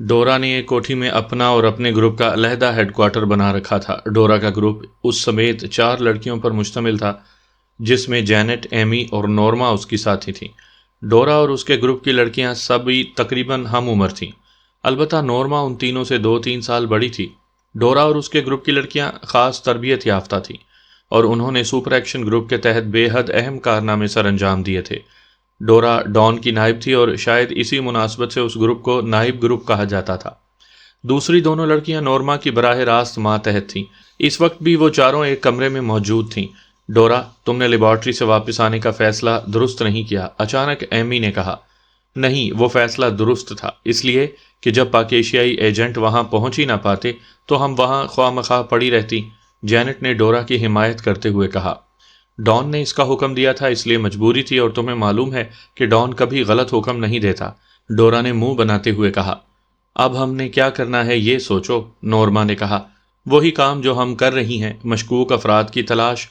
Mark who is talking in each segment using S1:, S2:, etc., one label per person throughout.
S1: ڈورا نے ایک کوٹھی میں اپنا اور اپنے گروپ کا علیحدہ ہیڈ کوارٹر بنا رکھا تھا۔ ڈورا کا گروپ اس سمیت 4 لڑکیوں پر مشتمل تھا، جس میں جینٹ، ایمی اور نورما اس کی ساتھی تھیں۔ ڈورا اور اس کے گروپ کی لڑکیاں سبھی تقریباً ہم عمر تھیں، البتہ نورما ان تینوں سے 2-3 سال بڑی تھی۔ ڈورا اور اس کے گروپ کی لڑکیاں خاص تربیت یافتہ تھیں اور انہوں نے سپر ایکشن گروپ کے تحت بے حد اہم کارنامے سر انجام دیے تھے۔ ڈورا ڈان کی نائب تھی اور شاید اسی مناسبت سے اس گروپ کو نائب گروپ کہا جاتا تھا۔ دوسری دونوں لڑکیاں نورما کی براہ راست ماتحت تھیں۔ اس وقت بھی وہ چاروں ایک کمرے میں موجود تھیں۔ ڈورا، تم نے لیبارٹری سے واپس آنے کا فیصلہ درست نہیں کیا، اچانک ایمی نے کہا۔ نہیں، وہ فیصلہ درست تھا، اس لیے کہ جب پاکیشیائی ایجنٹ وہاں پہنچ ہی نہ پاتے تو ہم وہاں خواہ مخواہ پڑی رہتی، جینٹ نے ڈورا کی حمایت کرتے ہوئے کہا۔ ڈان نے اس کا حکم دیا تھا، اس لیے مجبوری تھی، اور تمہیں معلوم ہے کہ ڈان کبھی غلط حکم نہیں دیتا، ڈورا نے منہ بناتے ہوئے کہا۔ اب ہم نے کیا کرنا ہے یہ سوچو، نورما نے کہا۔ وہی کام جو ہم کر رہی ہیں، مشکوک افراد کی تلاش،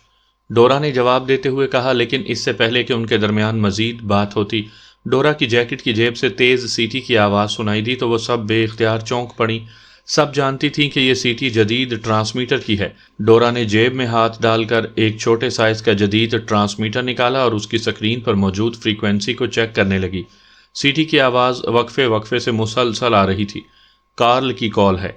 S1: ڈورا نے جواب دیتے ہوئے کہا، لیکن اس سے پہلے کہ ان کے درمیان مزید بات ہوتی، ڈورا کی جیکٹ کی جیب سے تیز سیٹی کی آواز سنائی دی تو وہ سب بے اختیار چونک پڑیں۔ سب جانتی تھیں کہ یہ سیٹی جدید ٹرانسمیٹر کی ہے۔ ڈورا نے جیب میں ہاتھ ڈال کر ایک چھوٹے سائز کا جدید ٹرانسمیٹر نکالا اور اس کی سکرین پر موجود فریکوینسی کو چیک کرنے لگی۔ سیٹی کی آواز وقفے وقفے سے مسلسل آ رہی تھی۔ کارل کی کال ہے،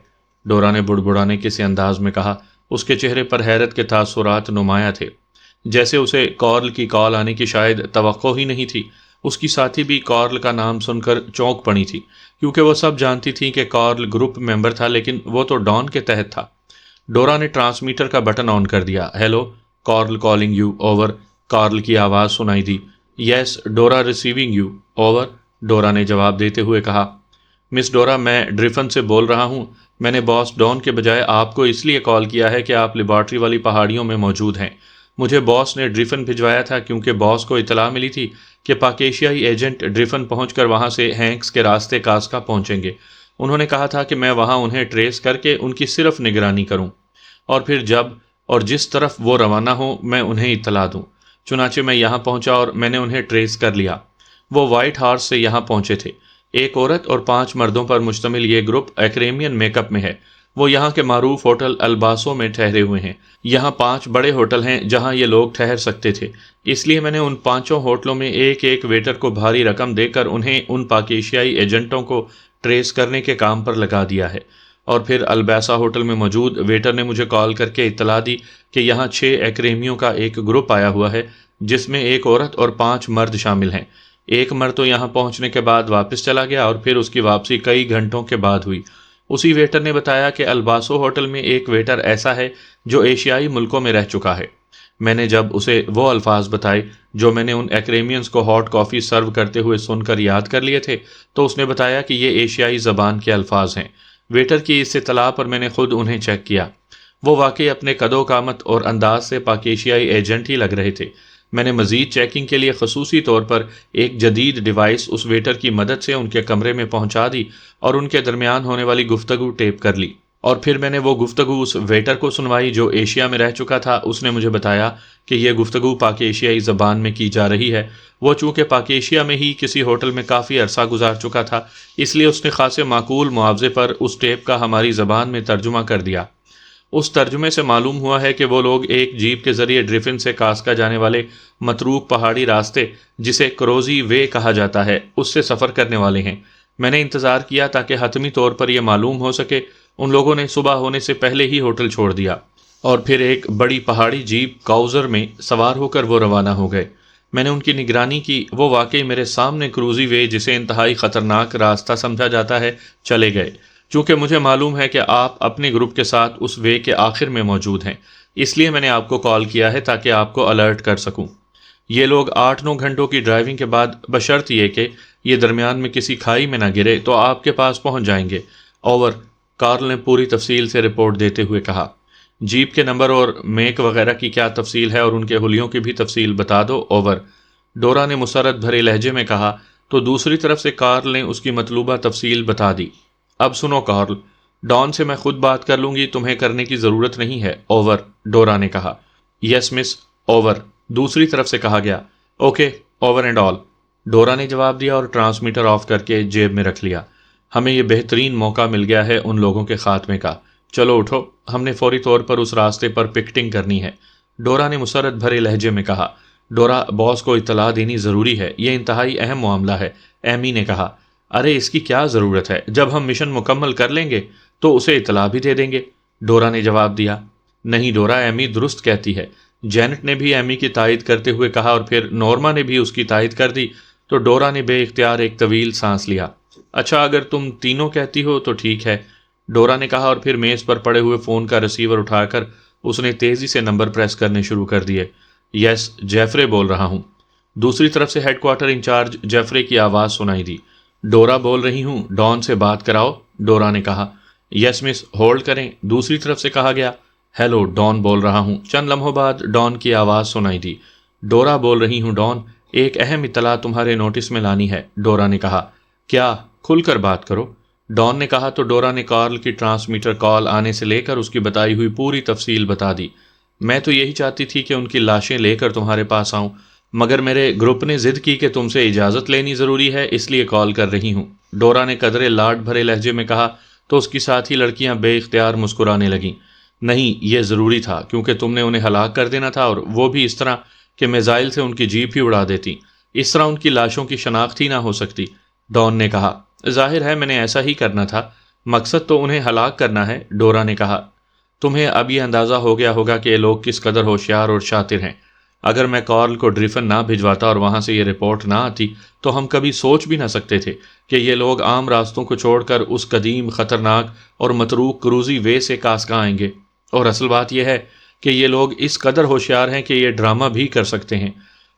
S1: ڈورا نے بڑبڑانے کے سے انداز میں کہا۔ اس کے چہرے پر حیرت کے تاثرات نمایاں تھے، جیسے اسے کارل کی کال آنے کی شاید توقع ہی نہیں تھی۔ اس کی ساتھی بھی کارل کا نام سن کر چونک پڑی تھی، کیونکہ وہ سب جانتی تھیں کہ کارل گروپ ممبر تھا، لیکن وہ تو ڈان کے تحت تھا۔ ڈورا نے ٹرانسمیٹر کا بٹن آن کر دیا۔ Hello, Carl calling you, over, Carl کی آواز سنائی دی۔ Yes, Dora receiving you, over, Dora نے جواب دیتے ہوئے کہا۔ مس ڈورا، میں ڈریفن سے بول رہا ہوں۔ میں نے باس ڈان کے بجائے آپ کو اس لیے کال کیا ہے کہ آپ لیبارٹری والی پہاڑیوں میں موجود ہیں۔ مجھے باس نے ڈریفن بھجوایا تھا کیونکہ باس کو اطلاع ملی تھی کہ پاکیشیائی ایجنٹ ڈریفن پہنچ کر وہاں سے ہینکس کے راستے کاسکا پہنچیں گے۔ انہوں نے کہا تھا کہ میں وہاں انہیں ٹریس کر کے ان کی صرف نگرانی کروں، اور پھر جب اور جس طرف وہ روانہ ہوں میں انہیں اطلاع دوں۔ چنانچہ میں یہاں پہنچا اور میں نے انہیں ٹریس کر لیا۔ وہ وائٹ ہارس سے یہاں پہنچے تھے۔ ایک عورت اور 5 مردوں پر مشتمل یہ گروپ ایکریمین میک اپ میں ہے۔ وہ یہاں کے معروف ہوٹل الباسو میں ٹھہرے ہوئے ہیں۔ یہاں 5 بڑے ہوٹل ہیں جہاں یہ لوگ ٹھہر سکتے تھے، اس لیے میں نے ان 5 ہوٹلوں میں ایک ایک ویٹر کو بھاری رقم دے کر انہیں ان پاکیشیائی ایجنٹوں کو ٹریس کرنے کے کام پر لگا دیا ہے۔ اور پھر الباسا ہوٹل میں موجود ویٹر نے مجھے کال کر کے اطلاع دی کہ یہاں 6 ایکریمیوں کا ایک گروپ آیا ہوا ہے، جس میں ایک عورت اور 5 مرد شامل ہیں۔ ایک مرد تو یہاں پہنچنے کے بعد واپس چلا گیا اور پھر اس کی واپسی کئی گھنٹوں کے بعد ہوئی۔ اسی ویٹر نے بتایا کہ الباسو ہوٹل میں ایک ویٹر ایسا ہے جو ایشیائی ملکوں میں رہ چکا ہے۔ میں نے جب اسے وہ الفاظ بتائے جو میں نے ان ایکریمینز کو ہاٹ کافی سرو کرتے ہوئے سن کر یاد کر لیے تھے، تو اس نے بتایا کہ یہ ایشیائی زبان کے الفاظ ہیں۔ ویٹر کی اس اطلاع پر میں نے خود انہیں چیک کیا۔ وہ واقعی اپنے قد و قامت اور انداز سے پاکیشیائی ایجنٹ ہی لگ رہے تھے۔ میں نے مزید چیکنگ کے لیے خصوصی طور پر ایک جدید ڈیوائس اس ویٹر کی مدد سے ان کے کمرے میں پہنچا دی اور ان کے درمیان ہونے والی گفتگو ٹیپ کر لی، اور پھر میں نے وہ گفتگو اس ویٹر کو سنوائی جو ایشیا میں رہ چکا تھا۔ اس نے مجھے بتایا کہ یہ گفتگو پاکیشیائی زبان میں کی جا رہی ہے۔ وہ چونکہ پاکیشیا میں ہی کسی ہوٹل میں کافی عرصہ گزار چکا تھا، اس لیے اس نے خاصے معقول معاوضے پر اس ٹیپ کا ہماری زبان میں ترجمہ کر دیا۔ اس ترجمے سے معلوم ہوا ہے کہ وہ لوگ ایک جیپ کے ذریعے ڈریفن سے کاسکا جانے والے متروک پہاڑی راستے، جسے کروزی وے کہا جاتا ہے، اس سے سفر کرنے والے ہیں۔ میں نے انتظار کیا تاکہ حتمی طور پر یہ معلوم ہو سکے۔ ان لوگوں نے صبح ہونے سے پہلے ہی ہوٹل چھوڑ دیا اور پھر ایک بڑی پہاڑی جیپ کاؤزر میں سوار ہو کر وہ روانہ ہو گئے۔ میں نے ان کی نگرانی کی۔ وہ واقعی میرے سامنے کروزی وے، جسے انتہائی خطرناک راستہ سمجھا جاتا ہے، چلے گئے۔ چونکہ مجھے معلوم ہے کہ آپ اپنے گروپ کے ساتھ اس وے کے آخر میں موجود ہیں، اس لیے میں نے آپ کو کال کیا ہے تاکہ آپ کو الرٹ کر سکوں۔ یہ لوگ 8-9 گھنٹوں کی ڈرائیونگ کے بعد، بشرط یہ کہ یہ درمیان میں کسی کھائی میں نہ گرے، تو آپ کے پاس پہنچ جائیں گے۔ اوور، کارل نے پوری تفصیل سے رپورٹ دیتے ہوئے کہا۔ جیپ کے نمبر اور میک وغیرہ کی کیا تفصیل ہے اور ان کے حلیوں کی بھی تفصیل بتا دو۔ اوور، ڈورا نے مسرت بھرے لہجے میں کہا، تو دوسری طرف سے کارل نے اس کی مطلوبہ تفصیل بتا دی۔ اب سنو کارل، ڈان سے میں خود بات کر لوں گی، تمہیں کرنے کی ضرورت نہیں ہے۔ اوور، ڈورا نے کہا۔ یس مس، اوور، دوسری طرف سے کہا گیا۔ اوکے، اوور اینڈ آل، ڈورا نے جواب دیا اور ٹرانسمیٹر آف کر کے جیب میں رکھ لیا۔ ہمیں یہ بہترین موقع مل گیا ہے ان لوگوں کے خاتمے کا۔ چلو اٹھو، ہم نے فوری طور پر اس راستے پر پکٹنگ کرنی ہے، ڈورا نے مسرت بھرے لہجے میں کہا۔ ڈورا، باس کو اطلاع دینی ضروری ہے، یہ انتہائی اہم معاملہ ہے، ایمی نے کہا۔ ارے اس کی کیا ضرورت ہے، جب ہم مشن مکمل کر لیں گے تو اسے اطلاع بھی دے دیں گے، ڈورا نے جواب دیا۔ نہیں ڈورا، ایمی درست کہتی ہے، جینٹ نے بھی ایمی کی تائید کرتے ہوئے کہا، اور پھر نورما نے بھی اس کی تائید کر دی تو ڈورا نے بے اختیار ایک طویل سانس لیا۔ اچھا اگر تم تینوں کہتی ہو تو ٹھیک ہے، ڈورا نے کہا، اور پھر میز پر پڑے ہوئے فون کا ریسیور اٹھا کر اس نے تیزی سے نمبر پریس کرنے شروع کر دیے۔ یس، جیفرے بول رہا ہوں۔ دوسری طرف سے ہیڈ کوارٹر انچارج جیفرے کی آواز سنائی دی۔ ڈورا بول رہی ہوں، ڈان سے بات کراؤ، ڈورا نے کہا۔ یس مس، ہولڈ کریں، دوسری طرف سے کہا گیا۔ ہیلو، ڈان بول رہا ہوں۔ چند لمحوں بعد ڈان کی آواز سنائی دی۔ ڈورا بول رہی ہوں ڈان، ایک اہم اطلاع تمہارے نوٹس میں لانی ہے، ڈورا نے کہا۔ کیا؟ کھل کر بات کرو، ڈان نے کہا تو ڈورا نے کارل کی ٹرانسمیٹر کال آنے سے لے کر اس کی بتائی ہوئی پوری تفصیل بتا دی۔ میں تو یہی چاہتی تھی کہ ان کی لاشیں لے کر تمہارے پاس آؤں، مگر میرے گروپ نے ضد کی کہ تم سے اجازت لینی ضروری ہے، اس لیے کال کر رہی ہوں، ڈورا نے قدرے لاڈ بھرے لہجے میں کہا تو اس کی ساتھی لڑکیاں بے اختیار مسکرانے لگیں۔ نہیں، یہ ضروری تھا کیونکہ تم نے انہیں ہلاک کر دینا تھا، اور وہ بھی اس طرح کہ میزائل سے ان کی جیپ ہی اڑا دیتی، اس طرح ان کی لاشوں کی شناخت ہی نہ ہو سکتی، ڈان نے کہا۔ ظاہر ہے میں نے ایسا ہی کرنا تھا، مقصد تو انہیں ہلاک کرنا ہے، ڈورا نے کہا۔ تمہیں اب یہ اندازہ ہو گیا ہوگا کہ یہ لوگ کس قدر ہوشیار اور شاطر ہیں۔ اگر میں کارل کو ڈریفن نہ بھجواتا اور وہاں سے یہ رپورٹ نہ آتی تو ہم کبھی سوچ بھی نہ سکتے تھے کہ یہ لوگ عام راستوں کو چھوڑ کر اس قدیم، خطرناک اور متروک کروزی وے سے کاسکاں آئیں گے۔ اور اصل بات یہ ہے کہ یہ لوگ اس قدر ہوشیار ہیں کہ یہ ڈرامہ بھی کر سکتے ہیں،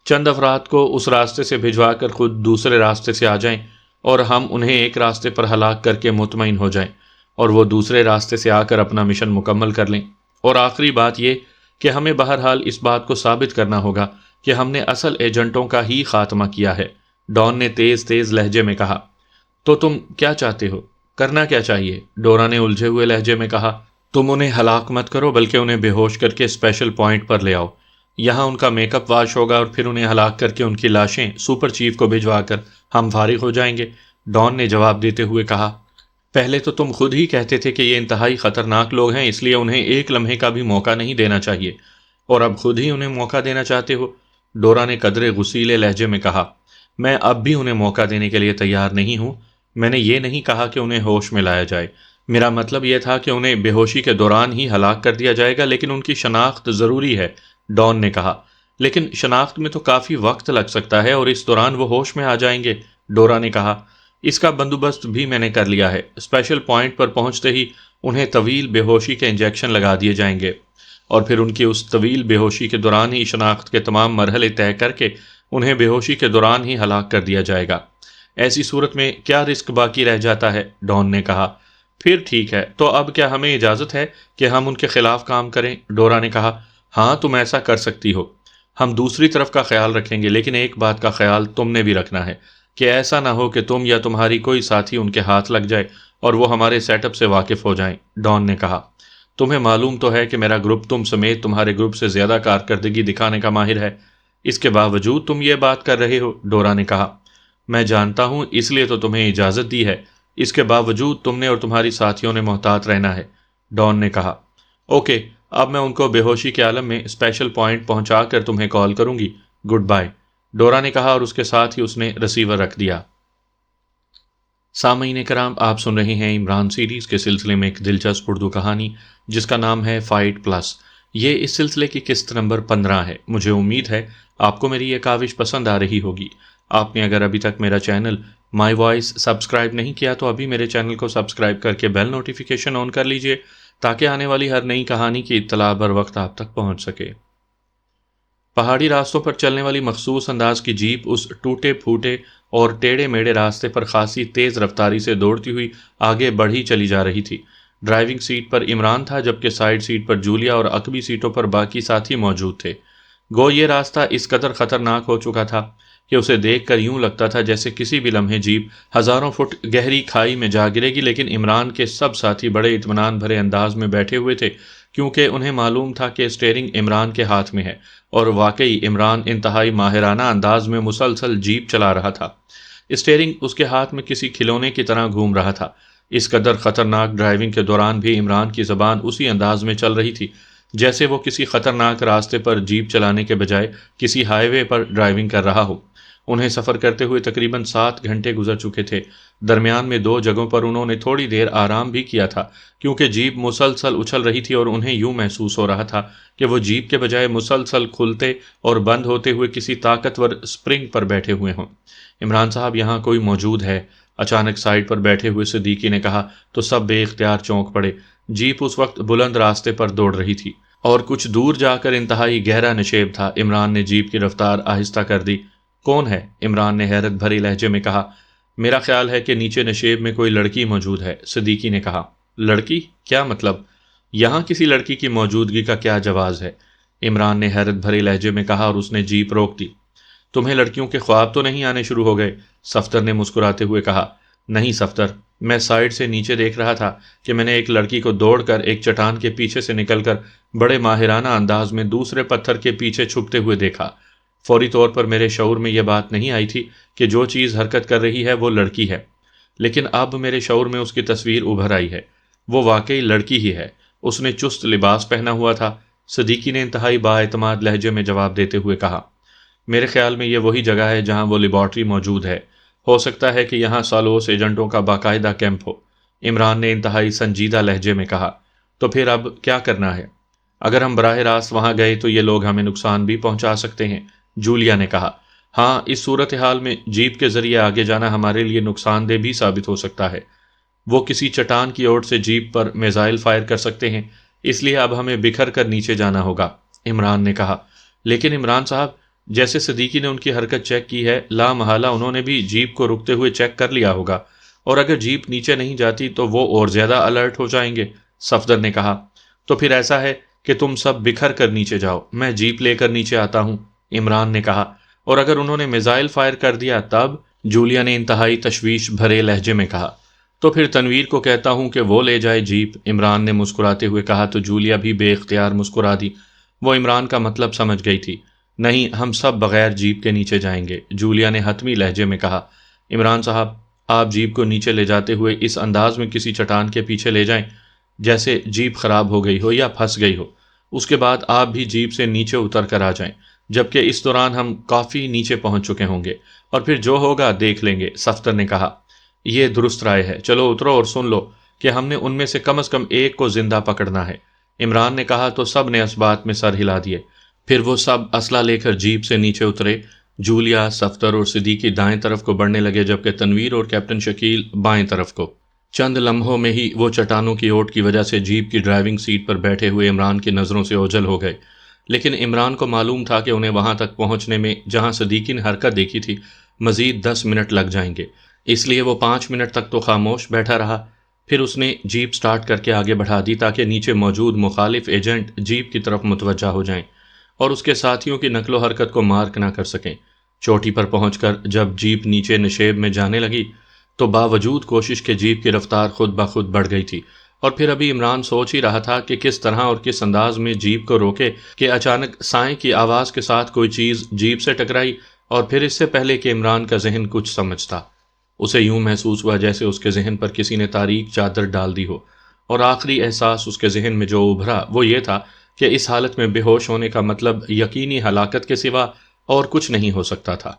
S1: چند افراد کو اس راستے سے بھجوا کر خود دوسرے راستے سے آ جائیں اور ہم انہیں ایک راستے پر ہلاک کر کے مطمئن ہو جائیں، اور وہ دوسرے راستے سے آ کر اپنا مشن مکمل کر لیں۔ اور آخری بات یہ کہ ہمیں بہرحال اس بات کو ثابت کرنا ہوگا کہ ہم نے اصل ایجنٹوں کا ہی خاتمہ کیا ہے، ڈان نے تیز تیز لہجے میں کہا۔ تو تم کیا چاہتے ہو؟ کرنا کیا چاہیے؟ ڈورا نے الجھے ہوئے لہجے میں کہا۔ تم انہیں ہلاک مت کرو بلکہ انہیں بے ہوش کر کے اسپیشل پوائنٹ پر لے آؤ، یہاں ان کا میک اپ واش ہوگا اور پھر انہیں ہلاک کر کے ان کی لاشیں سپر چیف کو بھجوا کر ہم فارغ ہو جائیں گے، ڈان نے جواب دیتے ہوئے کہا۔ پہلے تو تم خود ہی کہتے تھے کہ یہ انتہائی خطرناک لوگ ہیں، اس لیے انہیں ایک لمحے کا بھی موقع نہیں دینا چاہیے، اور اب خود ہی انہیں موقع دینا چاہتے ہو، ڈورا نے قدرے غصیلے لہجے میں کہا۔ میں اب بھی انہیں موقع دینے کے لیے تیار نہیں ہوں، میں نے یہ نہیں کہا کہ انہیں ہوش میں لایا جائے، میرا مطلب یہ تھا کہ انہیں بے ہوشی کے دوران ہی ہلاک کر دیا جائے گا، لیکن ان کی شناخت ضروری ہے، ڈان نے کہا۔ لیکن شناخت میں تو کافی وقت لگ سکتا ہے اور اس دوران وہ ہوش میں آ جائیں گے، ڈورا نے کہا۔ اس کا بندوبست بھی میں نے کر لیا ہے، اسپیشل پوائنٹ پر پہنچتے ہی انہیں طویل بے ہوشی کے انجیکشن لگا دیے جائیں گے، اور پھر ان کی اس طویل بے ہوشی کے دوران ہی شناخت کے تمام مرحلے طے کر کے انہیں بے ہوشی کے دوران ہی ہلاک کر دیا جائے گا۔ ایسی صورت میں کیا رسک باقی رہ جاتا ہے، ڈان نے کہا۔ پھر ٹھیک ہے، تو اب کیا ہمیں اجازت ہے کہ ہم ان کے خلاف کام کریں، ڈورا نے کہا۔ ہاں تم ایسا کر سکتی ہو، ہم دوسری طرف کا خیال رکھیں گے، لیکن ایک بات کا خیال تم نے بھی رکھنا ہے کہ ایسا نہ ہو کہ تم یا تمہاری کوئی ساتھی ان کے ہاتھ لگ جائے اور وہ ہمارے سیٹ اپ سے واقف ہو جائیں، ڈان نے کہا۔ تمہیں معلوم تو ہے کہ میرا گروپ تم سمیت تمہارے گروپ سے زیادہ کارکردگی دکھانے کا ماہر ہے، اس کے باوجود تم یہ بات کر رہے ہو، ڈورا نے کہا۔ میں جانتا ہوں، اس لیے تو تمہیں اجازت دی ہے، اس کے باوجود تم نے اور تمہاری ساتھیوں نے محتاط رہنا ہے، ڈان نے کہا۔ اوکے، اب میں ان کو بے ہوشی کے عالم میں اسپیشل پوائنٹ پہنچا کر تمہیں کال کروں گی، گڈ بائے، ڈورا نے کہا، اور اس کے ساتھ ہی اس نے ریسیور رکھ دیا۔ سامعین کرام، آپ سن رہے ہیں عمران سیریز کے سلسلے میں ایک دلچسپ اردو کہانی جس کا نام ہے فائٹ پلس۔ یہ اس سلسلے کی قسط نمبر 15 ہے۔ مجھے امید ہے آپ کو میری یہ کاوش پسند آ رہی ہوگی۔ آپ نے اگر ابھی تک میرا چینل مائی وائس سبسکرائب نہیں کیا تو ابھی میرے چینل کو سبسکرائب کر کے بیل نوٹیفیکیشن آن کر لیجئے تاکہ آنے والی ہر نئی کہانی کی اطلاع بر وقت آپ تک پہنچ سکے۔ پہاڑی راستوں پر چلنے والی مخصوص انداز کی جیپ اس ٹوٹے پھوٹے اور ٹیڑھے میڑے راستے پر خاصی تیز رفتاری سے دوڑتی ہوئی آگے بڑھی چلی جا رہی تھی۔ ڈرائیونگ سیٹ پر عمران تھا، جبکہ سائیڈ سیٹ پر جولیا اور عقبی سیٹوں پر باقی ساتھی موجود تھے۔ گو یہ راستہ اس قدر خطرناک ہو چکا تھا کہ اسے دیکھ کر یوں لگتا تھا جیسے کسی بھی لمحے جیپ ہزاروں فٹ گہری کھائی میں جا گرے گی، لیکن عمران کے سب ساتھی بڑے اطمینان بھرے انداز میں بیٹھے ہوئے تھے، کیونکہ انہیں معلوم تھا کہ اسٹیئرنگ عمران کے ہاتھ میں ہے، اور واقعی عمران انتہائی ماہرانہ انداز میں مسلسل جیپ چلا رہا تھا۔ اسٹیئرنگ اس کے ہاتھ میں کسی کھلونے کی طرح گھوم رہا تھا۔ اس قدر خطرناک ڈرائیونگ کے دوران بھی عمران کی زبان اسی انداز میں چل رہی تھی جیسے وہ کسی خطرناک راستے پر جیپ چلانے کے بجائے کسی ہائی وے پر ڈرائیونگ کر رہا ہو۔ انہیں سفر کرتے ہوئے تقریباً 7 گھنٹے گزر چکے تھے۔ درمیان میں 2 جگہوں پر انہوں نے تھوڑی دیر آرام بھی کیا تھا کیونکہ جیپ مسلسل اچھل رہی تھی اور انہیں یوں محسوس ہو رہا تھا کہ وہ جیپ کے بجائے مسلسل کھلتے اور بند ہوتے ہوئے کسی طاقتور اسپرنگ پر بیٹھے ہوئے ہوں۔ عمران صاحب، یہاں کوئی موجود ہے، اچانک سائڈ پر بیٹھے ہوئے صدیقی نے کہا تو سب بے اختیار چونک پڑے۔ جیپ اس وقت بلند راستے پر دوڑ رہی تھی اور کچھ دور جا کر انتہائی گہرا نشیب تھا۔ عمران نے جیپ کی رفتار آہستہ کر دی۔ کون ہے؟ عمران نے حیرت بھری لہجے میں کہا۔ میرا خیال ہے کہ نیچے نشیب میں کوئی لڑکی موجود ہے، صدیقی نے کہا۔ لڑکی؟ کیا مطلب؟ یہاں کسی لڑکی کی موجودگی کا کیا جواز ہے؟ عمران نے حیرت بھری لہجے میں کہا اور اس نے جیپ روک دی۔ تمہیں لڑکیوں کے خواب تو نہیں آنے شروع ہو گئے؟ صفدر نے مسکراتے ہوئے کہا۔ نہیں صفدر، میں سائڈ سے نیچے دیکھ رہا تھا کہ میں نے ایک لڑکی کو دوڑ کر ایک چٹان کے پیچھے سے نکل کر بڑے ماہرانہ انداز میں دوسرے پتھر کے پیچھے چھپتے ہوئے دیکھا۔ فوری طور پر میرے شعور میں یہ بات نہیں آئی تھی کہ جو چیز حرکت کر رہی ہے وہ لڑکی ہے، لیکن اب میرے شعور میں اس کی تصویر ابھر آئی ہے۔ وہ واقعی لڑکی ہی ہے۔ اس نے چست لباس پہنا ہوا تھا، صدیقی نے انتہائی بااعتماد لہجے میں جواب دیتے ہوئے کہا۔ میرے خیال میں یہ وہی جگہ ہے جہاں وہ لیبارٹری موجود ہے۔ ہو سکتا ہے کہ یہاں سالوس ایجنٹوں کا باقاعدہ کیمپ ہو، عمران نے انتہائی سنجیدہ لہجے میں کہا۔ تو پھر اب کیا کرنا ہے؟ اگر ہم براہ راست وہاں گئے تو یہ لوگ ہمیں نقصان بھی پہنچا سکتے ہیں، جولیا نے کہا۔ ہاں، اس صورتحال میں جیپ کے ذریعے آگے جانا ہمارے لیے نقصان دہ بھی ثابت ہو سکتا ہے۔ وہ کسی چٹان کی اوٹ سے جیپ پر میزائل فائر کر سکتے ہیں، اس لیے اب ہمیں بکھر کر نیچے جانا ہوگا، عمران نے کہا۔ لیکن عمران صاحب، جیسے صدیقی نے ان کی حرکت چیک کی ہے، لا محالہ انہوں نے بھی جیپ کو رکتے ہوئے چیک کر لیا ہوگا، اور اگر جیپ نیچے نہیں جاتی تو وہ اور زیادہ الرٹ ہو جائیں گے، صفدر نے کہا۔ تو پھر ایسا ہے کہ تم سب بکھر کر نیچے جاؤ، میں جیپ لے کر نیچے آتا ہوں، عمران نے کہا۔ اور اگر انہوں نے میزائل فائر کر دیا تب؟ جولیا نے انتہائی تشویش بھرے لہجے میں کہا۔ تو پھر تنویر کو کہتا ہوں کہ وہ لے جائے جیپ، عمران نے مسکراتے ہوئے کہا تو جولیا بھی بے اختیار مسکرا دی۔ وہ عمران کا مطلب سمجھ گئی تھی۔ نہیں، ہم سب بغیر جیپ کے نیچے جائیں گے، جولیا نے حتمی لہجے میں کہا۔ عمران صاحب، آپ جیپ کو نیچے لے جاتے ہوئے اس انداز میں کسی چٹان کے پیچھے لے جائیں جیسے جیپ خراب ہو گئی ہو یا پھنس گئی ہو۔ اس کے بعد آپ بھی جیپ سے نیچے اتر کر آ جائیں، جبکہ اس دوران ہم کافی نیچے پہنچ چکے ہوں گے، اور پھر جو ہوگا دیکھ لیں گے، صفدر نے کہا۔ یہ درست رائے ہے، چلو اترو اور سن لو کہ ہم نے ان میں سے کم از کم ایک کو زندہ پکڑنا ہے، عمران نے کہا تو سب نے اس بات میں سر ہلا دیے۔ پھر وہ سب اسلحہ لے کر جیپ سے نیچے اترے۔ جولیا، صفدر اور صدیقی دائیں طرف کو بڑھنے لگے جبکہ تنویر اور کیپٹن شکیل بائیں طرف کو۔ چند لمحوں میں ہی وہ چٹانوں کی اوٹ کی وجہ سے جیپ کی ڈرائیونگ سیٹ پر بیٹھے ہوئے عمران کی نظروں سے اوجھل ہو گئے، لیکن عمران کو معلوم تھا کہ انہیں وہاں تک پہنچنے میں جہاں صدیقی نے حرکت دیکھی تھی مزید 10 منٹ لگ جائیں گے، اس لیے وہ 5 منٹ تک تو خاموش بیٹھا رہا۔ پھر اس نے جیپ سٹارٹ کر کے آگے بڑھا دی تاکہ نیچے موجود مخالف ایجنٹ جیپ کی طرف متوجہ ہو جائیں اور اس کے ساتھیوں کی نقل و حرکت کو مارک نہ کر سکیں۔ چوٹی پر پہنچ کر جب جیپ نیچے نشیب میں جانے لگی تو باوجود کوشش کے جیپ کی رفتار خود بخود بڑھ گئی تھی، اور پھر ابھی عمران سوچ ہی رہا تھا کہ کس طرح اور کس انداز میں جیپ کو روکے کہ اچانک سائیں کی آواز کے ساتھ کوئی چیز جیپ سے ٹکرائی، اور پھر اس سے پہلے کہ عمران کا ذہن کچھ سمجھتا، اسے یوں محسوس ہوا جیسے اس کے ذہن پر کسی نے تاریک چادر ڈال دی ہو، اور آخری احساس اس کے ذہن میں جو ابھرا وہ یہ تھا کہ اس حالت میں بے ہوش ہونے کا مطلب یقینی ہلاکت کے سوا اور کچھ نہیں ہو سکتا تھا۔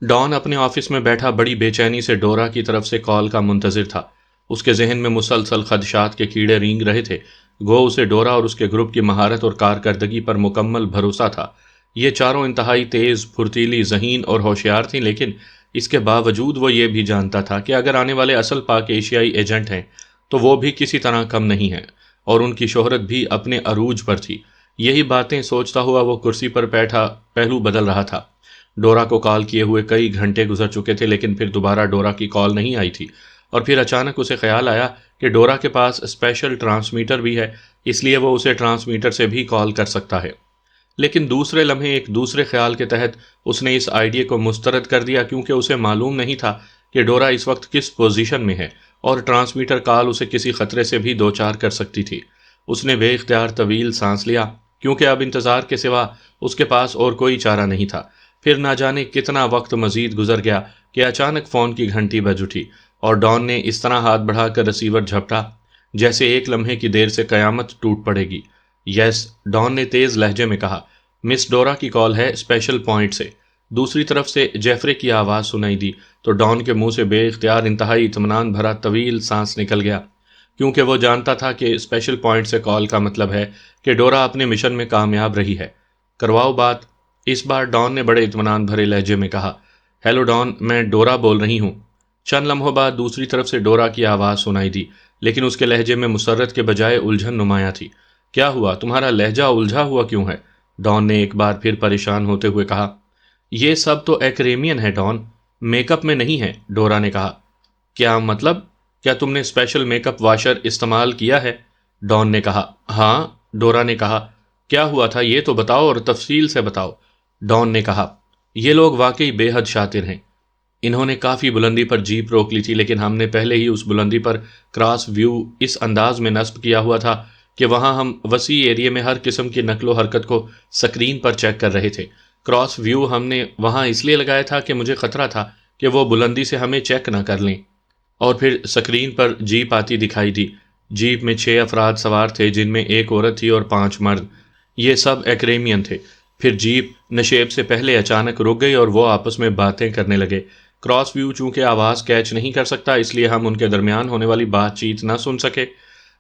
S1: ڈان اپنے آفس میں بیٹھا بڑی بے چینی سے ڈورا کی طرف سے کال کا منتظر تھا۔ اس کے ذہن میں مسلسل خدشات کے کیڑے رینگ رہے تھے، گو اسے ڈورا اور اس کے گروپ کی مہارت اور کارکردگی پر مکمل بھروسہ تھا۔ یہ چاروں انتہائی تیز، پھرتیلی، ذہین اور ہوشیار تھیں، لیکن اس کے باوجود وہ یہ بھی جانتا تھا کہ اگر آنے والے اصل پاک ایشیائی ایجنٹ ہیں تو وہ بھی کسی طرح کم نہیں ہیں، اور ان کی شہرت بھی اپنے عروج پر تھی۔ یہی باتیں سوچتا ہوا وہ کرسی پر بیٹھا پہلو بدل رہا تھا۔ ڈورا کو کال کیے ہوئے کئی گھنٹے گزر چکے تھے، لیکن پھر دوبارہ ڈورا کی کال نہیں آئی تھی، اور پھر اچانک اسے خیال آیا کہ ڈورا کے پاس اسپیشل ٹرانسمیٹر بھی ہے، اس لیے وہ اسے ٹرانسمیٹر سے بھی کال کر سکتا ہے۔ لیکن دوسرے لمحے ایک دوسرے خیال کے تحت اس نے اس آئیڈیا کو مسترد کر دیا، کیونکہ اسے معلوم نہیں تھا کہ ڈورا اس وقت کس پوزیشن میں ہے، اور ٹرانسمیٹر کال اسے کسی خطرے سے بھی دوچار کر سکتی تھی۔ اس نے بے اختیار طویل سانس لیا، کیونکہ اب انتظار کے سوا اس کے پاس اور کوئی چارہ نہیں تھا۔ پھر نہ جانے کتنا وقت مزید گزر گیا کہ اچانک فون کی گھنٹی بج اٹھی اور ڈان نے اس طرح ہاتھ بڑھا کر ریسیور جھپٹا جیسے ایک لمحے کی دیر سے قیامت ٹوٹ پڑے گی۔ یس، ڈان نے تیز لہجے میں کہا، مس ڈورا کی کال ہے اسپیشل پوائنٹ سے۔ دوسری طرف سے جیفرے کی آواز سنائی دی تو ڈان کے منہ سے بے اختیار انتہائی اطمینان بھرا طویل سانس نکل گیا، کیونکہ وہ جانتا تھا کہ اسپیشل پوائنٹ سے کال کا مطلب ہے کہ ڈورا اپنے مشن میں کامیاب رہی ہے۔ کرواؤ بات، اس بار ڈان نے بڑے اطمینان بھرے لہجے میں کہا۔ ہیلو ڈان، میں ڈورا بول رہی ہوں۔ چند لمحوں بعد دوسری طرف سے ڈورا کی آواز سنائی دی، لیکن اس کے لہجے میں مسرت کے بجائے الجھن نمایاں تھی۔ کیا ہوا؟ تمہارا لہجہ الجھا ہوا کیوں ہے؟ ڈان نے ایک بار پھر پریشان ہوتے ہوئے کہا۔ یہ سب تو ایکریمین ہے ڈان، میک اپ میں نہیں ہے، ڈورا نے کہا۔ کیا مطلب؟ کیا تم نے اسپیشل میک اپ واشر استعمال کیا ہے؟ ڈان نے کہا۔ ہاں، ڈورا نے کہا۔ کیا ہوا تھا یہ تو بتاؤ اور تفصیل سے بتاؤ، ڈان نے کہا۔ یہ لوگ واقعی بے حد شاطر ہیں۔ انہوں نے کافی بلندی پر جیپ روک لی تھی، لیکن ہم نے پہلے ہی اس بلندی پر کراس ویو اس انداز میں نصب کیا ہوا تھا کہ وہاں ہم وسیع ایریے میں ہر قسم کی نقل و حرکت کو سکرین پر چیک کر رہے تھے۔ کراس ویو ہم نے وہاں اس لیے لگایا تھا کہ مجھے خطرہ تھا کہ وہ بلندی سے ہمیں چیک نہ کر لیں۔ اور پھر سکرین پر جیپ آتی دکھائی دی۔ جیپ میں 6 افراد سوار تھے، جن میں ایک عورت تھی اور 5 مرد۔ یہ سب ایکریمین تھے۔ پھر جیپ نشیب سے پہلے اچانک رک گئی اور وہ آپس میں باتیں کرنے لگے۔ کراس ویو چونکہ آواز کیچ نہیں کر سکتا، اس لیے ہم ان کے درمیان ہونے والی بات چیت نہ سن سکے۔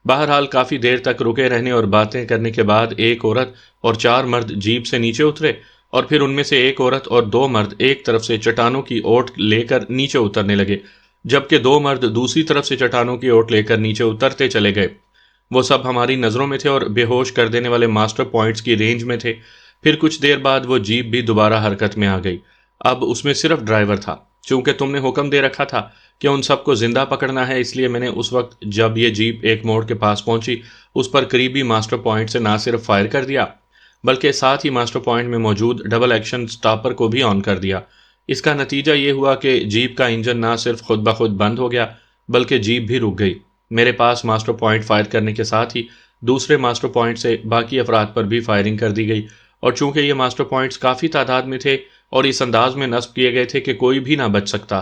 S1: بہرحال کافی دیر تک رکے رہنے اور باتیں کرنے کے بعد ایک عورت اور 4 مرد جیپ سے نیچے اترے، اور پھر ان میں سے ایک عورت اور 2 مرد ایک طرف سے چٹانوں کی اوٹ لے کر نیچے اترنے لگے، جبکہ 2 مرد دوسری طرف سے چٹانوں کی اوٹ لے کر نیچے اترتے چلے گئے۔ وہ سب ہماری نظروں میں تھے اور بے ہوش کر دینے والے ماسٹر پوائنٹس کی رینج میں تھے۔ پھر کچھ دیر بعد وہ جیپ بھی دوبارہ حرکت میں آ گئی۔ اب اس میں صرف ڈرائیور تھا۔ چونکہ تم نے حکم دے رکھا تھا کہ ان سب کو زندہ پکڑنا ہے، اس لیے میں نے اس وقت جب یہ جیپ ایک موڑ کے پاس پہنچی اس پر قریبی ماسٹر پوائنٹ سے نہ صرف فائر کر دیا بلکہ ساتھ ہی ماسٹر پوائنٹ میں موجود ڈبل ایکشن سٹاپر کو بھی آن کر دیا۔ اس کا نتیجہ یہ ہوا کہ جیپ کا انجن نہ صرف خود بخود بند ہو گیا بلکہ جیپ بھی رک گئی۔ میرے پاس ماسٹر پوائنٹ فائر کرنے کے ساتھ ہی دوسرے ماسٹر پوائنٹ سے باقی افراد پر بھی فائرنگ کر دی گئی، اور چونکہ یہ ماسٹر پوائنٹس کافی تعداد میں تھے اور اس انداز میں نصب کیے گئے تھے کہ کوئی بھی نہ بچ سکتا،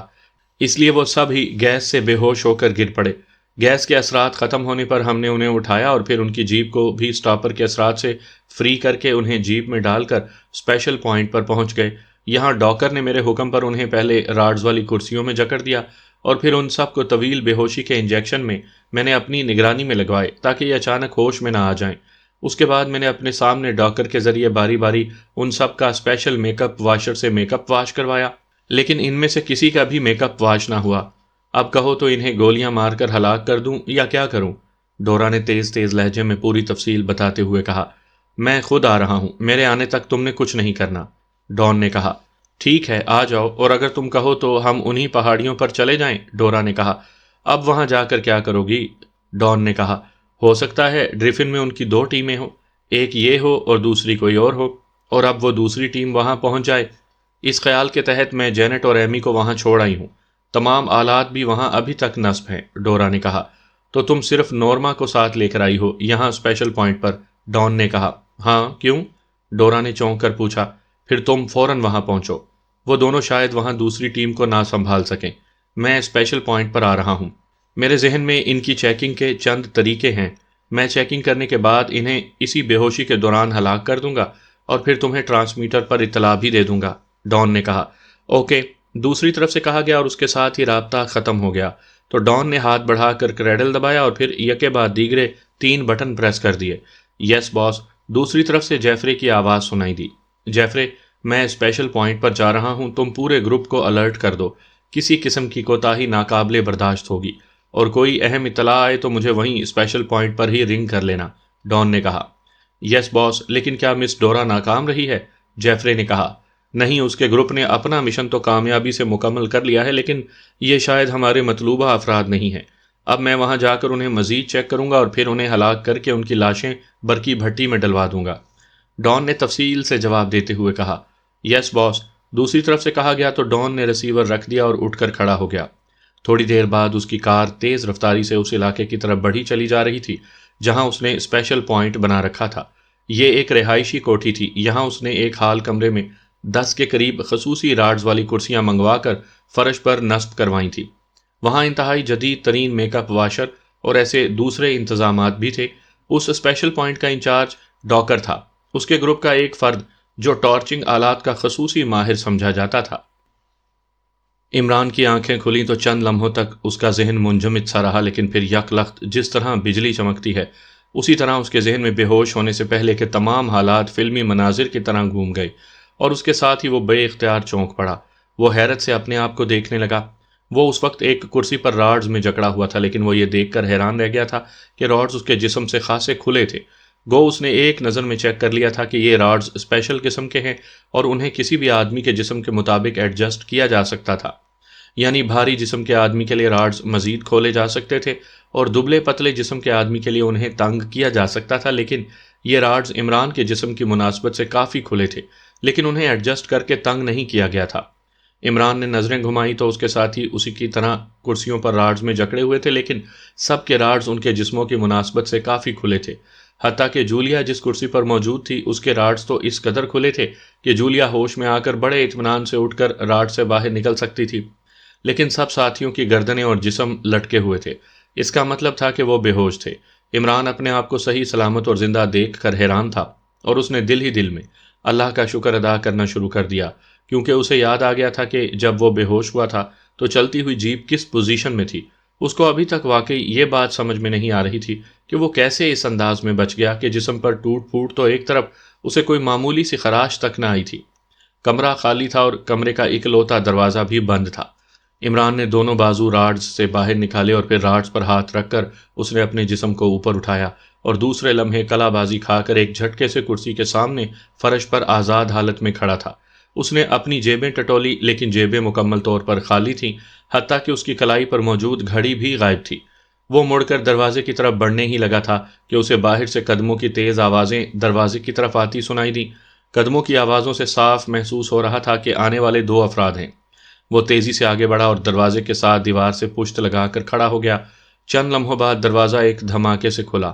S1: اس لیے وہ سب ہی گیس سے بے ہوش ہو کر گر پڑے۔ گیس کے اثرات ختم ہونے پر ہم نے انہیں اٹھایا اور پھر ان کی جیپ کو بھی سٹاپر کے اثرات سے فری کر کے انہیں جیپ میں ڈال کر اسپیشل پوائنٹ پر پہنچ گئے۔ یہاں ڈاکر نے میرے حکم پر انہیں پہلے راڈز والی کرسیوں میں جکڑ دیا اور پھر ان سب کو طویل بے ہوشی کے انجیکشن میں نے اپنی نگرانی میں لگوائے تاکہ یہ اچانک ہوش میں نہ آ جائیں۔ اس کے بعد میں نے اپنے سامنے ڈاکر کے ذریعے باری باری ان سب کا اسپیشل میک اپ واشر سے میک اپ واش کروایا، لیکن ان میں سے کسی کا بھی میک اپ واش نہ ہوا۔ اب کہو تو انہیں گولیاں مار کر ہلاک کر دوں یا کیا کروں؟ ڈورا نے تیز تیز لہجے میں پوری تفصیل بتاتے ہوئے کہا۔ میں خود آ رہا ہوں، میرے آنے تک تم نے کچھ نہیں کرنا، ڈان نے کہا۔ ٹھیک ہے، آ جاؤ، اور اگر تم کہو تو ہم انہی پہاڑیوں پر چلے جائیں، ڈورا نے کہا۔ اب وہاں جا کر کیا کرو گی؟ ڈان نے کہا۔ ہو سکتا ہے ڈریفن میں ان کی 2 ٹیمیں ہوں، ایک یہ ہو اور دوسری کوئی اور ہو، اور اب وہ دوسری ٹیم وہاں پہنچ جائے۔ اس خیال کے تحت میں جینٹ اور ایمی کو وہاں چھوڑ آئی ہوں۔ تمام آلات بھی وہاں ابھی تک نصب ہیں، ڈورا نے کہا۔ تو تم صرف نورما کو ساتھ لے کر آئی ہو یہاں اسپیشل پوائنٹ پر، ڈان نے کہا۔ ہاں، کیوں؟ ڈورا نے چونک کر پوچھا۔ پھر تم فوراً وہاں پہنچو، وہ دونوں شاید وہاں دوسری ٹیم کو نہ سنبھال سکیں۔ میں اسپیشل پوائنٹ پر آ رہا ہوں۔ میرے ذہن میں ان کی چیکنگ کے چند طریقے ہیں۔ میں چیکنگ کرنے کے بعد انہیں اسی بے ہوشی کے دوران ہلاک کر دوں گا اور پھر تمہیں ٹرانسمیٹر پر اطلاع بھی دے دوں گا، ڈان نے کہا۔ اوکے، دوسری طرف سے کہا گیا اور اس کے ساتھ ہی رابطہ ختم ہو گیا۔ تو ڈان نے ہاتھ بڑھا کر کریڈل دبایا اور پھر یکے بعد دیگرے 3 بٹن پریس کر دیے۔ یس باس، دوسری طرف سے جیفرے کی آواز سنائی دی۔ جیفرے، میں اسپیشل پوائنٹ پر جا رہا ہوں، تم پورے گروپ کو الرٹ کر دو۔ کسی قسم کی کوتاہی ناقابل برداشت ہوگی، اور کوئی اہم اطلاع آئے تو مجھے وہیں اسپیشل پوائنٹ پر ہی رنگ کر لینا، ڈان نے کہا۔ یس باس، لیکن کیا مس ڈورا ناکام رہی ہے؟ جیفرے نے کہا۔ نہیں، اس کے گروپ نے اپنا مشن تو کامیابی سے مکمل کر لیا ہے، لیکن یہ شاید ہمارے مطلوبہ افراد نہیں ہیں۔ اب میں وہاں جا کر انہیں مزید چیک کروں گا اور پھر انہیں ہلاک کر کے ان کی لاشیں برقی بھٹی میں ڈلوا دوں گا، ڈان نے تفصیل سے جواب دیتے ہوئے کہا۔ یس باس، دوسری طرف سے کہا گیا تو ڈان نے ریسیور رکھ دیا اور اٹھ کر کھڑا ہو گیا۔ تھوڑی دیر بعد اس کی کار تیز رفتاری سے اس علاقے کی طرف بڑھی چلی جا رہی تھی جہاں اس نے اسپیشل پوائنٹ بنا رکھا تھا۔ یہ ایک رہائشی کوٹھی تھی۔ یہاں اس نے ایک ہال کمرے میں 10 کے قریب خصوصی راڈز والی کرسیاں منگوا کر فرش پر نصب کروائی تھی۔ وہاں انتہائی جدید ترین میک اپ واشر اور ایسے دوسرے انتظامات بھی تھے۔ اس اسپیشل پوائنٹ کا انچارج ڈاکر تھا، اس کے گروپ کا ایک فرد جو ٹارچنگ آلات کا خصوصی ماہر سمجھا جاتا تھا۔ عمران کی آنکھیں کھلیں تو چند لمحوں تک اس کا ذہن منجمد سا رہا، لیکن پھر یک لخت جس طرح بجلی چمکتی ہے اسی طرح اس کے ذہن میں بے ہوش ہونے سے پہلے کے تمام حالات فلمی مناظر کی طرح گھوم گئے، اور اس کے ساتھ ہی وہ بے اختیار چونک پڑا۔ وہ حیرت سے اپنے آپ کو دیکھنے لگا۔ وہ اس وقت ایک کرسی پر راڈز میں جکڑا ہوا تھا، لیکن وہ یہ دیکھ کر حیران رہ گیا تھا کہ راڈز اس کے جسم سے خاصے کھلے تھے۔ گو اس نے ایک نظر میں چیک کر لیا تھا کہ یہ راڈز اسپیشل قسم کے ہیں اور انہیں کسی بھی آدمی کے جسم کے مطابق ایڈجسٹ کیا جا سکتا تھا۔ یعنی بھاری جسم کے آدمی کے لیے راڈز مزید کھولے جا سکتے تھے اور دبلے پتلے جسم کے آدمی کے لیے انہیں تنگ کیا جا سکتا تھا، لیکن یہ راڈز عمران کے جسم کی مناسبت سے کافی کھلے تھے، لیکن انہیں ایڈجسٹ کر کے تنگ نہیں کیا گیا تھا۔ عمران نے نظریں گھمائی تو اس کے ساتھی اسی کی طرح کرسیوں پر راڈز میں جکڑے ہوئے تھے، لیکن سب کے راڈز ان کے جسموں کی مناسبت سے کافی کھلے تھے۔ حتیٰ کہ جولیا جس کرسی پر موجود تھی اس کے راڈز تو اس قدر کھلے تھے کہ جولیا ہوش میں آ کر بڑے اطمینان سے اٹھ کر راڈ سے باہر نکل سکتی تھی، لیکن سب ساتھیوں کی گردنیں اور جسم لٹکے ہوئے تھے۔ اس کا مطلب تھا کہ وہ بے ہوش تھے۔ عمران اپنے آپ کو صحیح سلامت اور زندہ دیکھ کر حیران تھا، اور اس نے دل ہی دل میں اللہ کا شکر ادا کرنا شروع کر دیا، کیونکہ اسے یاد آ گیا تھا کہ جب وہ بے ہوش ہوا تھا تو چلتی ہوئی جیپ کس پوزیشن میں تھی۔ اس کو ابھی تک واقعی یہ بات سمجھ میں نہیں آ رہی تھی کہ وہ کیسے اس انداز میں بچ گیا کہ جسم پر ٹوٹ پھوٹ تو ایک طرف، اسے کوئی معمولی سی خراش تک نہ آئی تھی۔ کمرہ خالی تھا اور کمرے کا اکلوتا دروازہ بھی بند تھا۔ عمران نے دونوں بازو راڈز سے باہر نکالے اور پھر راڈز پر ہاتھ رکھ کر اس نے اپنے جسم کو اوپر اٹھایا اور دوسرے لمحے کلا بازی کھا کر ایک جھٹکے سے کرسی کے سامنے فرش پر آزاد حالت میں کھڑا تھا۔ اس نے اپنی جیبیں ٹٹولی، لیکن جیبیں مکمل طور پر خالی تھیں، حتیٰ کہ اس کی کلائی پر موجود گھڑی بھی غائب تھی۔ وہ مڑ کر دروازے کی طرف بڑھنے ہی لگا تھا کہ اسے باہر سے قدموں کی تیز آوازیں دروازے کی طرف آتی سنائی دیں۔ قدموں کی آوازوں سے صاف محسوس ہو رہا تھا کہ آنے والے 2 افراد ہیں۔ وہ تیزی سے آگے بڑھا اور دروازے کے ساتھ دیوار سے پشت لگا کر کھڑا ہو گیا۔ چند لمحوں بعد دروازہ ایک دھماکے سے کھلا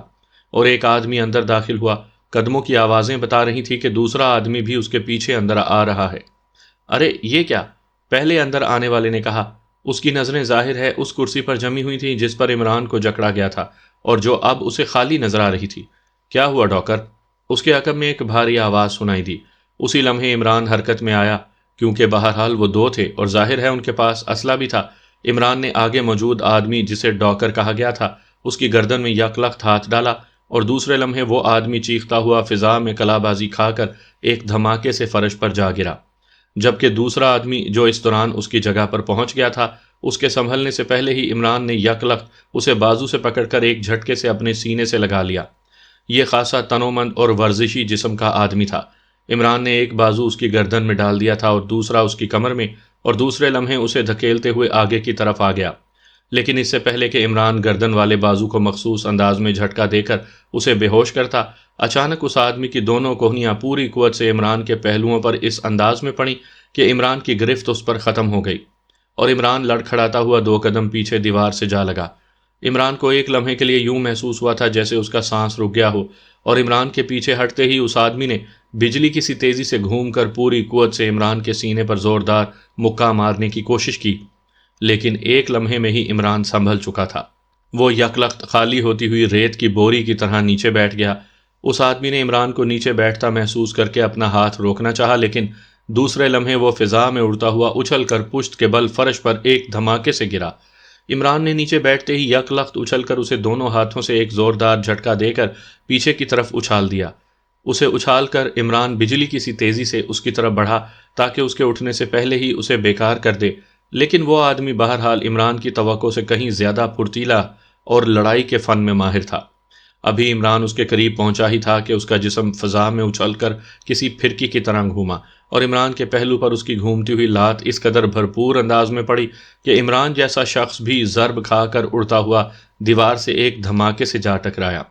S1: اور ایک آدمی اندر داخل ہوا۔ قدموں کی آوازیں بتا رہی تھی کہ دوسرا آدمی بھی اس کے پیچھے اندر آ رہا ہے۔ ارے یہ کیا؟ پہلے اندر آنے والے نے کہا۔ اس کی نظریں ظاہر ہے اس کرسی پر جمی ہوئی تھیں جس پر عمران کو جکڑا گیا تھا اور جو اب اسے خالی نظر آ رہی تھی۔ کیا ہوا ڈاکر؟ اس کے عقب میں ایک بھاری آواز سنائی دی۔ اسی لمحے عمران حرکت میں آیا، کیونکہ بہرحال وہ 2 تھے اور ظاہر ہے ان کے پاس اسلحہ بھی تھا۔ عمران نے آگے موجود آدمی جسے ڈاکر کہا گیا تھا اس کی گردن میں یک لخت ہاتھ ڈالا، اور دوسرے لمحے وہ آدمی چیختا ہوا فضا میں کلا بازی کھا کر ایک دھماکے سے فرش پر جا گرا، جبکہ دوسرا آدمی جو اس دوران اس کی جگہ پر پہنچ گیا تھا، اس کے سنبھلنے سے پہلے ہی عمران نے یک لخت اسے بازو سے پکڑ کر ایک جھٹکے سے اپنے سینے سے لگا لیا۔ یہ خاصا تنومند اور ورزشی جسم کا آدمی تھا۔ عمران نے ایک بازو اس کی گردن میں ڈال دیا تھا اور دوسرا اس کی کمر میں، اور دوسرے لمحے اسے دھکیلتے ہوئے آگے کی طرف آ گیا۔ لیکن اس سے پہلے کہ عمران گردن والے بازو کو مخصوص انداز میں جھٹکا دے کر اسے بے ہوش کرتا، اچانک اس آدمی کی دونوں کوہنیاں پوری قوت سے عمران کے پہلوؤں پر اس انداز میں پڑیں کہ عمران کی گرفت اس پر ختم ہو گئی، اور عمران لڑکھڑاتا ہوا 2 قدم پیچھے دیوار سے جا لگا۔ عمران کو ایک لمحے کے لیے یوں محسوس ہوا تھا جیسے اس کا سانس رک گیا ہو، اور عمران کے پیچھے ہٹتے ہی اس آدمی نے بجلی کی سی تیزی سے گھوم کر پوری قوت سے عمران کے سینے پر زوردار مکہ مارنے کی کوشش کی، لیکن ایک لمحے میں ہی عمران سنبھل چکا تھا۔ وہ یکلخت خالی ہوتی ہوئی ریت کی بوری کی طرح نیچے بیٹھ گیا۔ اس آدمی نے عمران کو نیچے بیٹھتا محسوس کر کے اپنا ہاتھ روکنا چاہا، لیکن دوسرے لمحے وہ فضا میں اڑتا ہوا اچھل کر پشت کے بل فرش پر ایک دھماکے سے گرا۔ عمران نے نیچے بیٹھتے ہی یک لخت اچھل کر اسے دونوں ہاتھوں سے ایک زوردار جھٹکا دے کر پیچھے کی طرف اچھال دیا۔ اسے اچھال کر عمران بجلی کی سی تیزی سے اس کی طرف بڑھا تاکہ اس کے اٹھنے سے پہلے ہی اسے بیکار کر دے، لیکن وہ آدمی بہرحال عمران کی توقع سے کہیں زیادہ پھرتیلا اور لڑائی کے فن میں ماہر تھا۔ ابھی عمران اس کے قریب پہنچا ہی تھا کہ اس کا جسم فضا میں اچھل کر کسی پھرکی کی طرح گھوما، اور عمران کے پہلو پر اس کی گھومتی ہوئی لات اس قدر بھرپور انداز میں پڑی کہ عمران جیسا شخص بھی ضرب کھا کر اڑتا ہوا دیوار سے ایک دھماکے سے جا ٹکرایا۔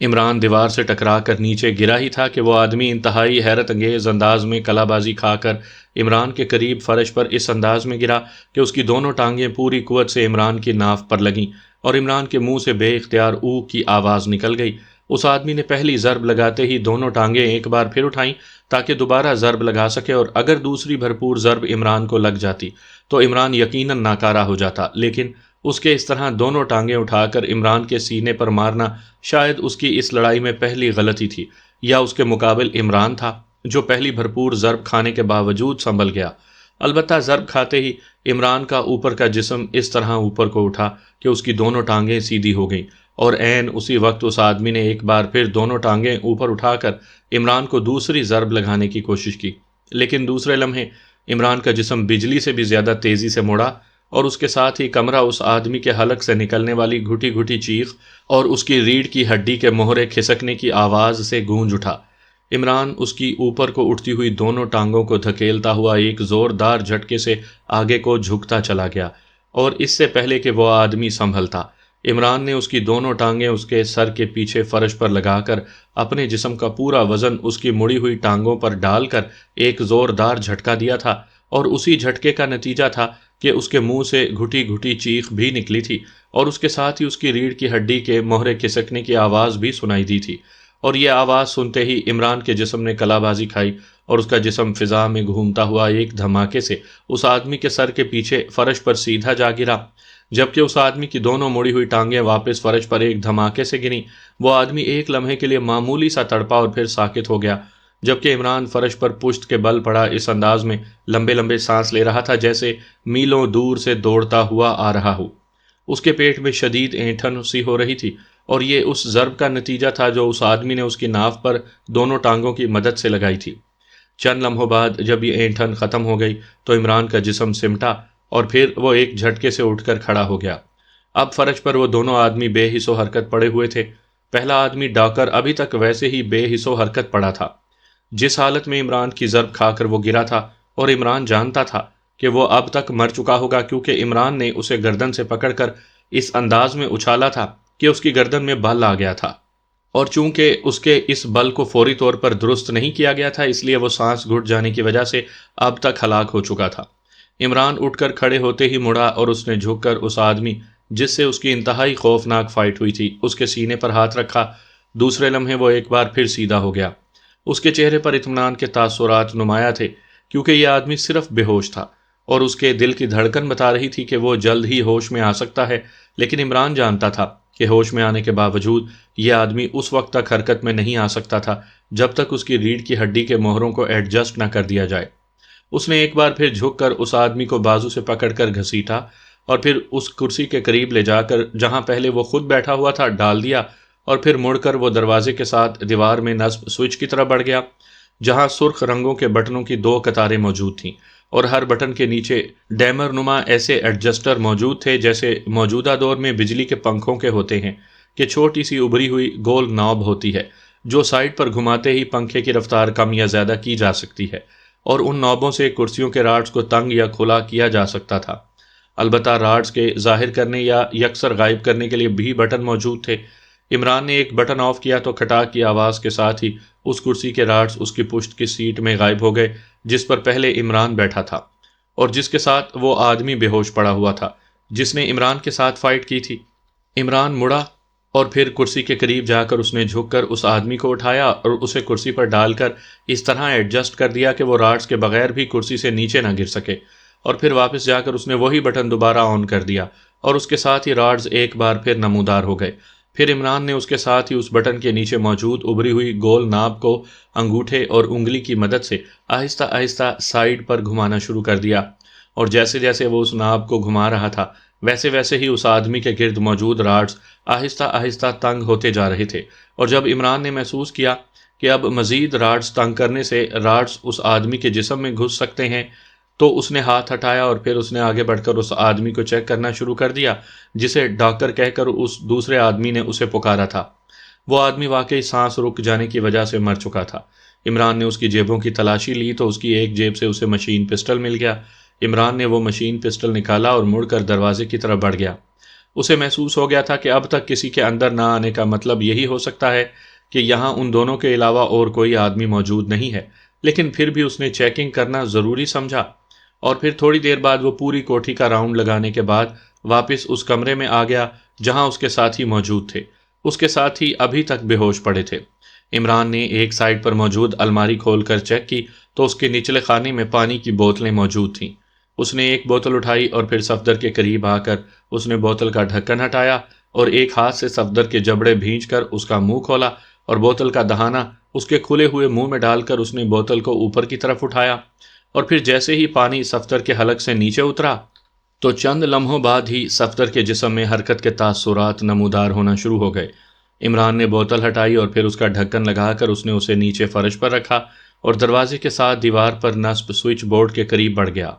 S1: عمران دیوار سے ٹکرا کر نیچے گرا ہی تھا کہ وہ آدمی انتہائی حیرت انگیز انداز میں کلا بازی کھا کر عمران کے قریب فرش پر اس انداز میں گرا کہ اس کی دونوں ٹانگیں پوری قوت سے عمران کی ناف پر لگیں اور عمران کے منہ سے بے اختیار او کی آواز نکل گئی۔ اس آدمی نے پہلی ضرب لگاتے ہی دونوں ٹانگیں ایک بار پھر اٹھائیں تاکہ دوبارہ ضرب لگا سکے، اور اگر دوسری بھرپور ضرب عمران کو لگ جاتی تو عمران یقیناً ناکارہ ہو جاتا، لیکن اس کے اس طرح دونوں ٹانگیں اٹھا کر عمران کے سینے پر مارنا شاید اس کی اس لڑائی میں پہلی غلطی تھی، یا اس کے مقابل عمران تھا جو پہلی بھرپور ضرب کھانے کے باوجود سنبھل گیا۔ البتہ ضرب کھاتے ہی عمران کا اوپر کا جسم اس طرح اوپر کو اٹھا کہ اس کی دونوں ٹانگیں سیدھی ہو گئیں، اور عین اسی وقت اس آدمی نے ایک بار پھر دونوں ٹانگیں اوپر اٹھا کر عمران کو دوسری ضرب لگانے کی کوشش کی، لیکن دوسرے لمحے عمران کا جسم بجلی سے بھی زیادہ تیزی سے مڑا، اور اس کے ساتھ ہی کمرہ اس آدمی کے حلق سے نکلنے والی گھٹی گھٹی چیخ اور اس کی ریڑھ کی ہڈی کے مہرے کھسکنے کی آواز سے گونج اٹھا۔ عمران اس کی اوپر کو اٹھتی ہوئی دونوں ٹانگوں کو دھکیلتا ہوا ایک زوردار جھٹکے سے آگے کو جھکتا چلا گیا، اور اس سے پہلے کہ وہ آدمی سنبھلتا، عمران نے اس کی دونوں ٹانگیں اس کے سر کے پیچھے فرش پر لگا کر اپنے جسم کا پورا وزن اس کی مڑی ہوئی ٹانگوں پر ڈال کر ایک زوردار جھٹکا دیا تھا، اور اسی جھٹکے کا نتیجہ تھا کہ اس کے منہ سے گھٹی گھٹی چیخ بھی نکلی تھی، اور اس کے ساتھ ہی اس کی ریڑھ کی ہڈی کے مہرے کھسکنے کی آواز بھی سنائی دی تھی، اور یہ آواز سنتے ہی عمران کے جسم نے کلا بازی کھائی، اور اس کا جسم فضا میں گھومتا ہوا ایک دھماکے سے اس آدمی کے سر کے پیچھے فرش پر سیدھا جا گرا، جبکہ اس آدمی کی دونوں مڑی ہوئی ٹانگیں واپس فرش پر ایک دھماکے سے گریں۔ وہ آدمی ایک لمحے کے لیے معمولی سا تڑپا اور پھر ساکت ہو گیا، جبکہ عمران فرش پر پشت کے بل پڑا اس انداز میں لمبے لمبے سانس لے رہا تھا جیسے میلوں دور سے دوڑتا ہوا آ رہا ہو۔ اس کے پیٹ میں شدید اینٹھن سی ہو رہی تھی، اور یہ اس ضرب کا نتیجہ تھا جو اس آدمی نے اس کی ناف پر دونوں ٹانگوں کی مدد سے لگائی تھی۔ چند لمحوں بعد جب یہ اینٹھن ختم ہو گئی تو عمران کا جسم سمٹا، اور پھر وہ ایک جھٹکے سے اٹھ کر کھڑا ہو گیا۔ اب فرش پر وہ دونوں آدمی بے حس و حرکت پڑے ہوئے تھے۔ پہلا آدمی ڈاکر ابھی تک ویسے ہی بے حس و حرکت پڑا تھا جس حالت میں عمران کی ضرب کھا کر وہ گرا تھا، اور عمران جانتا تھا کہ وہ اب تک مر چکا ہوگا، کیونکہ عمران نے اسے گردن سے پکڑ کر اس انداز میں اچھالا تھا کہ اس کی گردن میں بل آ گیا تھا، اور چونکہ اس کے اس بل کو فوری طور پر درست نہیں کیا گیا تھا، اس لیے وہ سانس گھٹ جانے کی وجہ سے اب تک ہلاک ہو چکا تھا۔ عمران اٹھ کر کھڑے ہوتے ہی مڑا، اور اس نے جھک کر اس آدمی جس سے اس کی انتہائی خوفناک فائٹ ہوئی تھی اس کے سینے پر ہاتھ رکھا۔ دوسرے لمحے وہ ایک بار پھر سیدھا ہو گیا۔ اس کے چہرے پر اطمینان کے تاثرات نمایاں تھے، کیونکہ یہ آدمی صرف بے ہوش تھا، اور اس کے دل کی دھڑکن بتا رہی تھی کہ وہ جلد ہی ہوش میں آ سکتا ہے، لیکن عمران جانتا تھا کہ ہوش میں آنے کے باوجود یہ آدمی اس وقت تک حرکت میں نہیں آ سکتا تھا جب تک اس کی ریڑھ کی ہڈی کے مہروں کو ایڈجسٹ نہ کر دیا جائے۔ اس نے ایک بار پھر جھک کر اس آدمی کو بازو سے پکڑ کر گھسیٹا، اور پھر اس کرسی کے قریب لے جا کر جہاں پہلے وہ خود بیٹھا ہوا تھا ڈال دیا، اور پھر مڑ کر وہ دروازے کے ساتھ دیوار میں نصب سوئچ کی طرف بڑھ گیا، جہاں سرخ رنگوں کے بٹنوں کی 2 قطاریں موجود تھیں، اور ہر بٹن کے نیچے ڈیمر نما ایسے ایڈجسٹر موجود تھے جیسے موجودہ دور میں بجلی کے پنکھوں کے ہوتے ہیں، کہ چھوٹی سی ابری ہوئی گول ناب ہوتی ہے جو سائڈ پر گھماتے ہی پنکھے کی رفتار کم یا زیادہ کی جا سکتی ہے، اور ان نابوں سے کرسیوں کے راڈز کو تنگ یا کھلا کیا جا سکتا تھا۔ البتہ راڈز کے ظاہر کرنے یا یکسر غائب کرنے کے لیے بھی بٹن موجود تھے۔ عمران نے ایک بٹن آف کیا تو کھٹاک کی آواز کے ساتھ ہی اس کرسی کے راڈز اس کی پشت کی سیٹ میں غائب ہو گئے جس پر پہلے عمران بیٹھا تھا، اور جس کے ساتھ وہ آدمی بے ہوش پڑا ہوا تھا جس نے عمران کے ساتھ فائٹ کی تھی۔ عمران مڑا، اور پھر کرسی کے قریب جا کر اس نے جھک کر اس آدمی کو اٹھایا اور اسے کرسی پر ڈال کر اس طرح ایڈجسٹ کر دیا کہ وہ راڈز کے بغیر بھی کرسی سے نیچے نہ گر سکے، اور پھر واپس جا کر اس نے وہی بٹن دوبارہ آن کر دیا، اور اس کے ساتھ ہی راڈز ایک بار پھر نمودار ہو گئے۔ پھر عمران نے اس کے ساتھ ہی اس بٹن کے نیچے موجود ابری ہوئی گول ناب کو انگوٹھے اور انگلی کی مدد سے آہستہ آہستہ سائیڈ پر گھمانا شروع کر دیا، اور جیسے جیسے وہ اس ناب کو گھما رہا تھا ویسے ویسے ہی اس آدمی کے گرد موجود راڈز آہستہ آہستہ تنگ ہوتے جا رہے تھے، اور جب عمران نے محسوس کیا کہ اب مزید راڈز تنگ کرنے سے راڈز اس آدمی کے جسم میں گھس سکتے ہیں تو اس نے ہاتھ ہٹایا، اور پھر اس نے آگے بڑھ کر اس آدمی کو چیک کرنا شروع کر دیا جسے ڈاکٹر کہہ کر اس دوسرے آدمی نے اسے پکارا تھا۔ وہ آدمی واقعی سانس رک جانے کی وجہ سے مر چکا تھا۔ عمران نے اس کی جیبوں کی تلاشی لی تو اس کی ایک جیب سے اسے مشین پسٹل مل گیا۔ عمران نے وہ مشین پسٹل نکالا اور مڑ کر دروازے کی طرف بڑھ گیا۔ اسے محسوس ہو گیا تھا کہ اب تک کسی کے اندر نہ آنے کا مطلب یہی ہو سکتا ہے کہ یہاں ان دونوں کے علاوہ اور کوئی آدمی موجود نہیں ہے، لیکن پھر بھی اس نے چیکنگ کرنا ضروری سمجھا، اور پھر تھوڑی دیر بعد وہ پوری کوٹھی کا راؤنڈ لگانے کے بعد واپس اس کمرے میں آ گیا جہاں اس کے ساتھی موجود تھے۔ اس کے ساتھی ابھی تک بے ہوش پڑے تھے۔ عمران نے ایک سائڈ پر موجود الماری کھول کر چیک کی تو اس کے نچلے خانے میں پانی کی بوتلیں موجود تھیں۔ اس نے ایک بوتل اٹھائی اور پھر صفدر کے قریب آ کر اس نے بوتل کا ڈھکن ہٹایا اور ایک ہاتھ سے صفدر کے جبڑے بھینچ کر اس کا منہ کھولا اور بوتل کا دہانہ اس کے کھلے ہوئے منہ میں ڈال کر اس نے بوتل کو اوپر کی طرف اٹھایا، اور پھر جیسے ہی پانی صفدر کے حلق سے نیچے اترا تو چند لمحوں بعد ہی صفدر کے جسم میں حرکت کے تاثرات نمودار ہونا شروع ہو گئے۔ عمران نے بوتل ہٹائی اور پھر اس کا ڈھکن لگا کر اس نے اسے نیچے فرش پر رکھا اور دروازے کے ساتھ دیوار پر نصب سوئچ بورڈ کے قریب بڑھ گیا۔